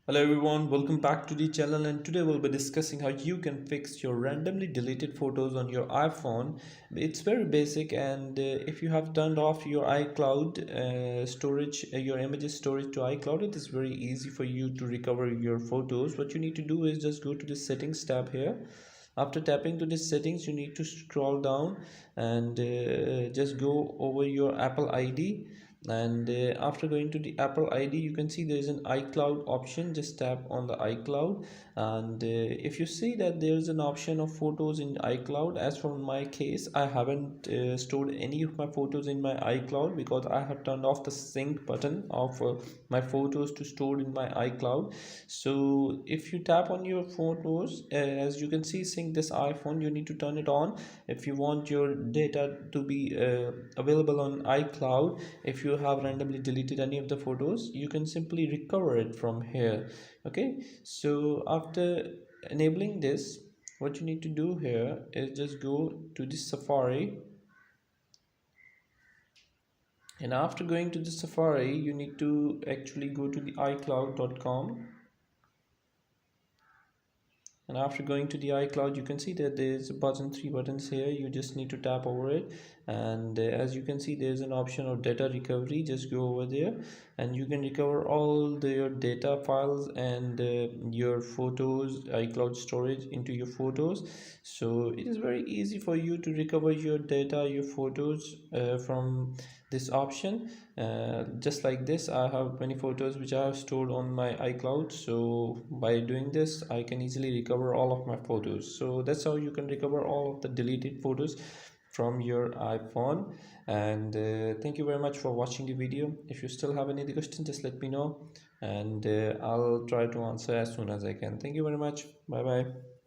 Hello everyone, welcome back to the channel, and today we'll be discussing how you can fix your randomly deleted photos on your iPhone. It's very basic, and if you have turned off your iCloud storage, your images storage to iCloud, it is very easy for you to recover your photos. What you need to do is just go to the settings tab here. After tapping to the settings, you need to scroll down and just go over your Apple ID, and after going to the Apple ID, you can see there is an iCloud option. Just tap on the iCloud, and if you see that there is an option of photos in iCloud, as for my case, I haven't stored any of my photos in my iCloud because I have turned off the sync button of my photos to store in my iCloud. So if you tap on your photos, as you can see, sync this iPhone, you need to turn it on if you want your data to be available on iCloud. If you have randomly deleted any of the photos, you can simply recover it from here. Okay, so after enabling this, what you need to do here is just go to the Safari, and after going to the Safari, you need to actually go to the iCloud.com. And after going to the iCloud, you can see that there's a button, three buttons here. You just need to tap over it, and as you can see, there's an option of data recovery. Just go over there and you can recover all your data files and your photos, iCloud storage into your photos. So it is very easy for you to recover your data, your photos from this option. Just like this, I have many photos which I have stored on my iCloud, so by doing this I can easily recover all of my photos. So that's how you can recover all of the deleted photos from your iPhone. And thank you very much for watching the video. If you still have any other questions, just let me know, and I'll try to answer as soon as I can. Thank you very much. Bye bye.